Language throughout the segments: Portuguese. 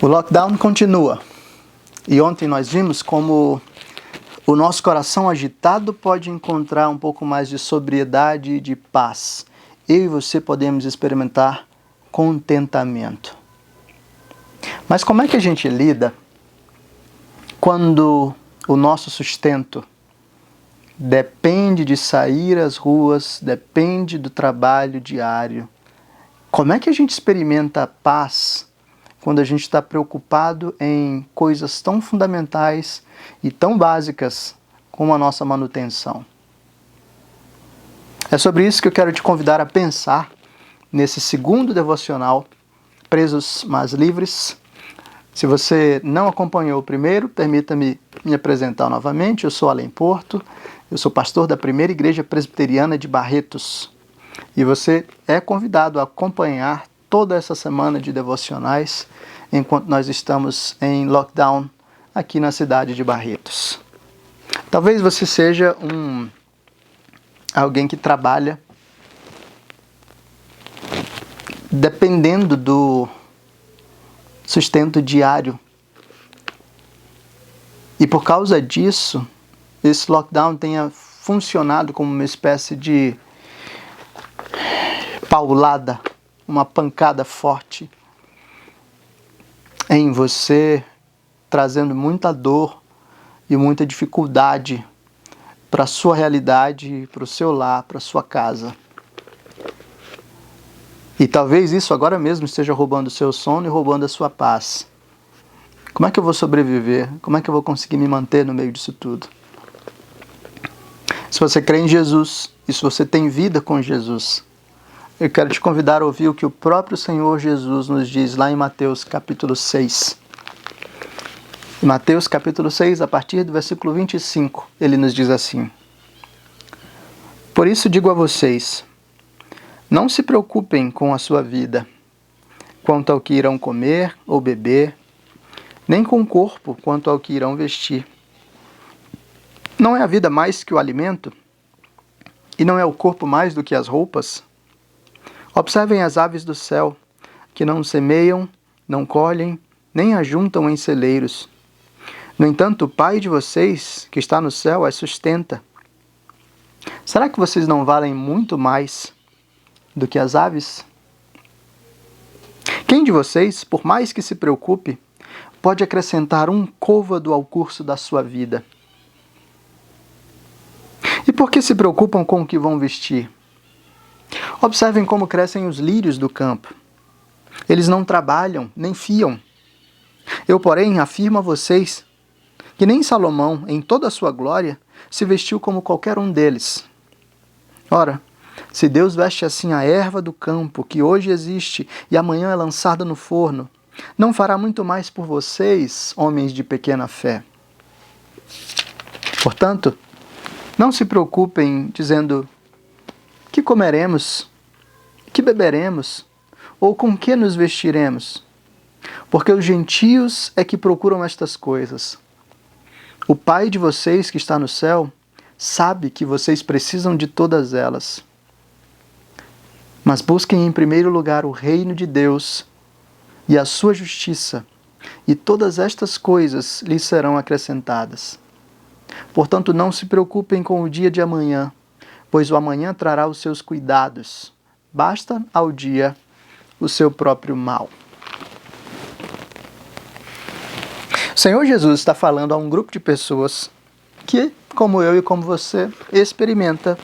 O lockdown continua. E ontem nós vimos como o nosso coração agitado pode encontrar um pouco mais de sobriedade e de paz. Eu e você podemos experimentar contentamento. Mas como é que a gente lida quando o nosso sustento depende de sair às ruas, depende do trabalho diário? Como é que a gente experimenta a paz quando a gente está preocupado em coisas tão fundamentais e tão básicas como a nossa manutenção? É sobre isso que eu quero te convidar a pensar nesse segundo devocional, Presos Mas Livres. Se você não acompanhou o primeiro, permita-me me apresentar novamente. Eu sou Alain Porto, eu sou pastor da Primeira Igreja Presbiteriana de Barretos. E você é convidado a acompanhar toda essa semana de devocionais enquanto nós estamos em lockdown aqui na cidade de Barretos. Talvez você seja alguém que trabalha dependendo do sustento diário. E por causa disso, esse lockdown tenha funcionado como uma espécie de paulada, uma pancada forte em você, trazendo muita dor e muita dificuldade para a sua realidade, para o seu lar, para a sua casa. E talvez isso agora mesmo esteja roubando o seu sono e roubando a sua paz. Como é que eu vou sobreviver? Como é que eu vou conseguir me manter no meio disso tudo? Se você crê em Jesus e se você tem vida com Jesus, eu quero te convidar a ouvir o que o próprio Senhor Jesus nos diz lá em Mateus capítulo 6. Em Mateus capítulo 6, a partir do versículo 25, ele nos diz assim: Por isso digo a vocês, não se preocupem com a sua vida, quanto ao que irão comer ou beber, nem com o corpo quanto ao que irão vestir. Não é a vida mais que o alimento? E não é o corpo mais do que as roupas? Observem as aves do céu, que não semeiam, não colhem, nem ajuntam em celeiros. No entanto, o Pai de vocês, que está no céu, as sustenta. Será que vocês não valem muito mais do que as aves? Quem de vocês, por mais que se preocupe, pode acrescentar um côvado ao curso da sua vida? E por que se preocupam com o que vão vestir? Observem como crescem os lírios do campo. Eles não trabalham, nem fiam. Eu, porém, afirmo a vocês que nem Salomão, em toda a sua glória, se vestiu como qualquer um deles. Ora, se Deus veste assim a erva do campo, que hoje existe e amanhã é lançada no forno, não fará muito mais por vocês, homens de pequena fé. Portanto, não se preocupem dizendo: que comeremos? Que beberemos? Ou com que nos vestiremos? Porque os gentios é que procuram estas coisas. O Pai de vocês que está no céu sabe que vocês precisam de todas elas. Mas busquem em primeiro lugar o reino de Deus e a sua justiça, e todas estas coisas lhes serão acrescentadas. Portanto, não se preocupem com o dia de amanhã, pois o amanhã trará os seus cuidados. Basta ao dia o seu próprio mal. O Senhor Jesus está falando a um grupo de pessoas que, como eu e como você, experimenta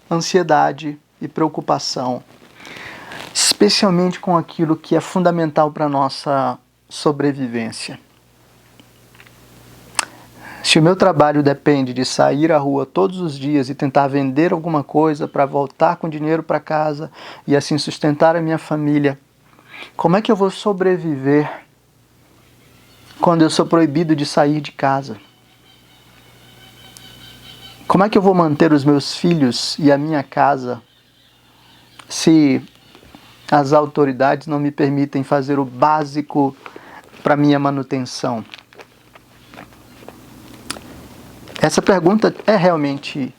ansiedade e preocupação, especialmente com aquilo que é fundamental para a nossa sobrevivência. Se o meu trabalho depende de sair à rua todos os dias e tentar vender alguma coisa para voltar com dinheiro para casa e assim sustentar a minha família, como é que eu vou sobreviver quando eu sou proibido de sair de casa? Como é que eu vou manter os meus filhos e a minha casa se as autoridades não me permitem fazer o básico para minha manutenção? Essa pergunta é realmente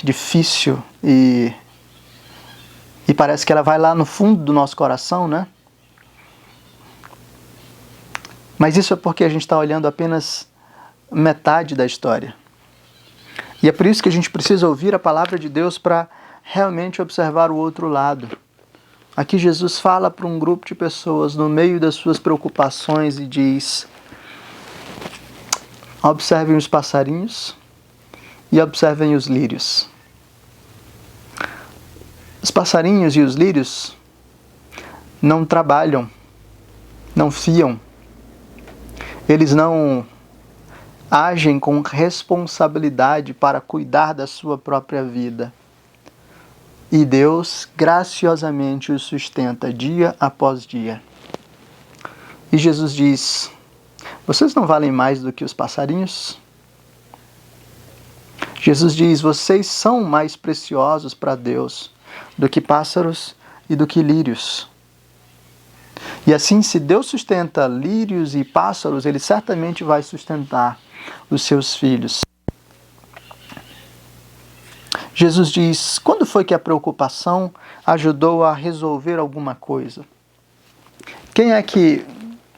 difícil e parece que ela vai lá no fundo do nosso coração, né? Mas isso é porque a gente está olhando apenas metade da história. E é por isso que a gente precisa ouvir a palavra de Deus para realmente observar o outro lado. Aqui Jesus fala para um grupo de pessoas no meio das suas preocupações e diz: observem os passarinhos e observem os lírios. Os passarinhos e os lírios não trabalham, não fiam, eles não agem com responsabilidade para cuidar da sua própria vida. E Deus graciosamente os sustenta dia após dia. E Jesus diz: vocês não valem mais do que os passarinhos? Jesus diz: vocês são mais preciosos para Deus do que pássaros e do que lírios. E assim, se Deus sustenta lírios e pássaros, Ele certamente vai sustentar os seus filhos. Jesus diz: quando foi que a preocupação ajudou a resolver alguma coisa? Quem é que,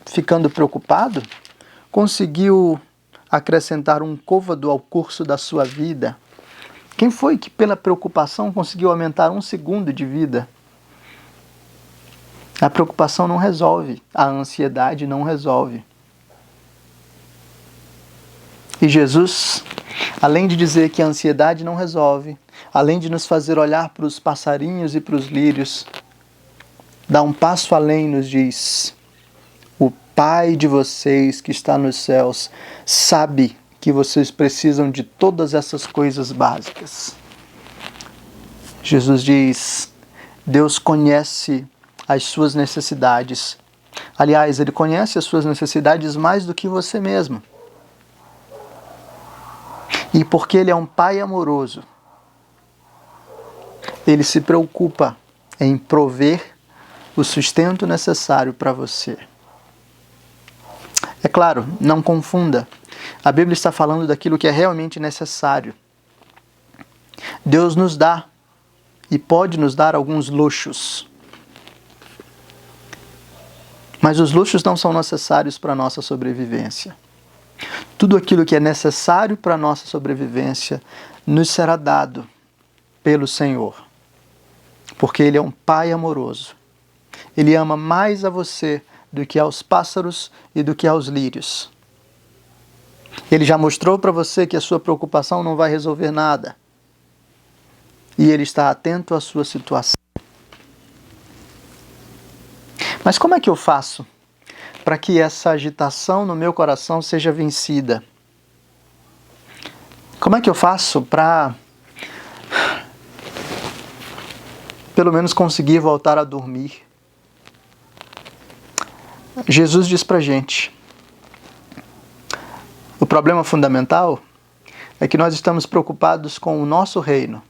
ficando preocupado, conseguiu acrescentar um côvado ao curso da sua vida? Quem foi que, pela preocupação, conseguiu aumentar 1 segundo de vida? A preocupação não resolve, a ansiedade não resolve. E Jesus, além de dizer que a ansiedade não resolve, além de nos fazer olhar para os passarinhos e para os lírios, dá um passo além e nos diz: o Pai de vocês que está nos céus sabe que vocês precisam de todas essas coisas básicas. Jesus diz: Deus conhece as suas necessidades. Aliás, Ele conhece as suas necessidades mais do que você mesmo. E porque Ele é um Pai amoroso, Ele se preocupa em prover o sustento necessário para você. É claro, não confunda. A Bíblia está falando daquilo que é realmente necessário. Deus nos dá e pode nos dar alguns luxos. Mas os luxos não são necessários para a nossa sobrevivência. Tudo aquilo que é necessário para a nossa sobrevivência nos será dado pelo Senhor. Porque Ele é um Pai amoroso. Ele ama mais a você do que aos pássaros e do que aos lírios. Ele já mostrou para você que a sua preocupação não vai resolver nada. E Ele está atento à sua situação. Mas como é que eu faço para que essa agitação no meu coração seja vencida? Como é que eu faço para, pelo menos, conseguir voltar a dormir? Jesus diz pra gente: o problema fundamental é que nós estamos preocupados com o nosso reino.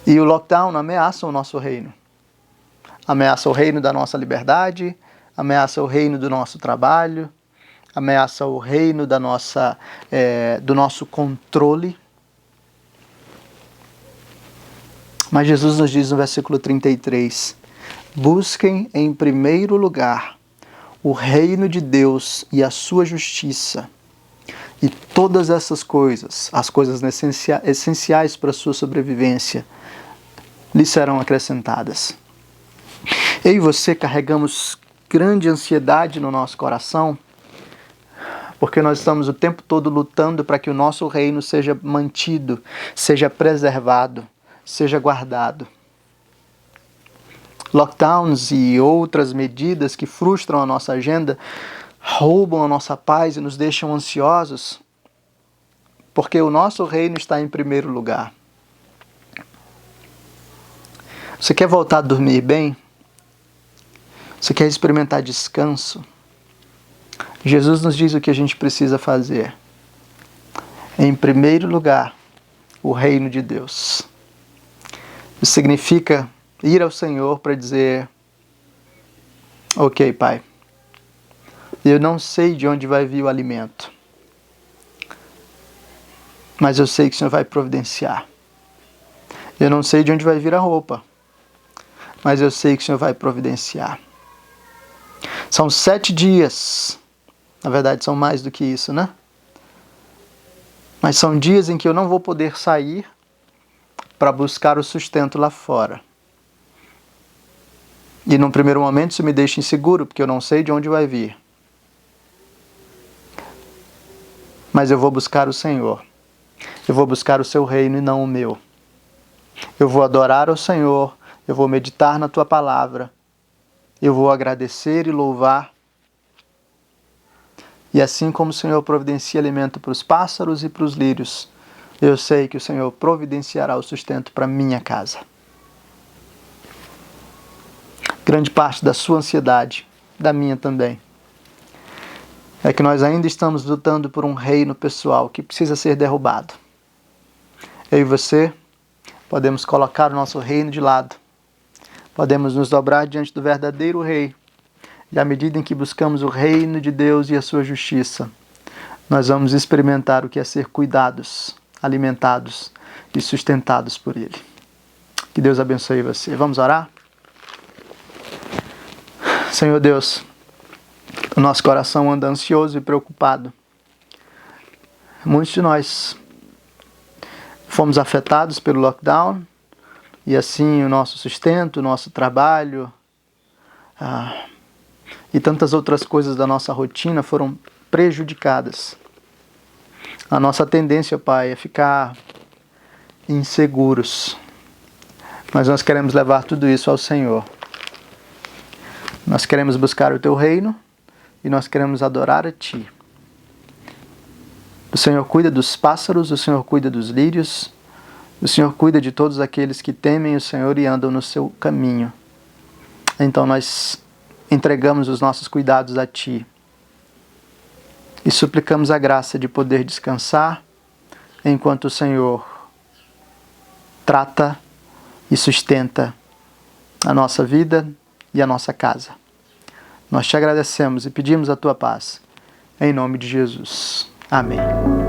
E o lockdown ameaça o nosso reino. Ameaça o reino da nossa liberdade, ameaça o reino do nosso trabalho, ameaça o reino da do nosso controle. Mas Jesus nos diz no versículo 33, busquem em primeiro lugar o reino de Deus e a sua justiça, e todas essas coisas, as coisas essenciais para a sua sobrevivência, lhe serão acrescentadas. Eu e você carregamos grande ansiedade no nosso coração, porque nós estamos o tempo todo lutando para que o nosso reino seja mantido, seja preservado, seja guardado. Lockdowns e outras medidas que frustram a nossa agenda roubam a nossa paz e nos deixam ansiosos, porque o nosso reino está em primeiro lugar. Você quer voltar a dormir bem? Você quer experimentar descanso? Jesus nos diz o que a gente precisa fazer. Em primeiro lugar, o reino de Deus. Isso significa ir ao Senhor para dizer: ok, Pai, eu não sei de onde vai vir o alimento, mas eu sei que o Senhor vai providenciar. Eu não sei de onde vai vir a roupa, mas eu sei que o Senhor vai providenciar. São 7 dias. Na verdade, são mais do que isso, né? Mas são dias em que eu não vou poder sair para buscar o sustento lá fora. E num primeiro momento isso me deixa inseguro, porque eu não sei de onde vai vir. Mas eu vou buscar o Senhor. Eu vou buscar o seu reino e não o meu. Eu vou adorar ao Senhor, eu vou meditar na tua palavra, eu vou agradecer e louvar. E assim como o Senhor providencia alimento para os pássaros e para os lírios, eu sei que o Senhor providenciará o sustento para minha casa. Grande parte da sua ansiedade, da minha também, é que nós ainda estamos lutando por um reino pessoal que precisa ser derrubado. Eu e você podemos colocar o nosso reino de lado. Podemos nos dobrar diante do verdadeiro Rei. E à medida em que buscamos o reino de Deus e a sua justiça, nós vamos experimentar o que é ser cuidados, alimentados e sustentados por Ele. Que Deus abençoe você. Vamos orar? Senhor Deus, o nosso coração anda ansioso e preocupado. Muitos de nós fomos afetados pelo lockdown e assim o nosso sustento, o nosso trabalho e tantas outras coisas da nossa rotina foram prejudicadas. A nossa tendência, Pai, é ficar inseguros. Mas nós queremos levar tudo isso ao Senhor. Nós queremos buscar o Teu reino e nós queremos adorar a Ti. O Senhor cuida dos pássaros, o Senhor cuida dos lírios, o Senhor cuida de todos aqueles que temem o Senhor e andam no seu caminho. Então nós entregamos os nossos cuidados a Ti e suplicamos a graça de poder descansar enquanto o Senhor trata e sustenta a nossa vida e a nossa casa. Nós te agradecemos e pedimos a Tua paz. Em nome de Jesus. Amém.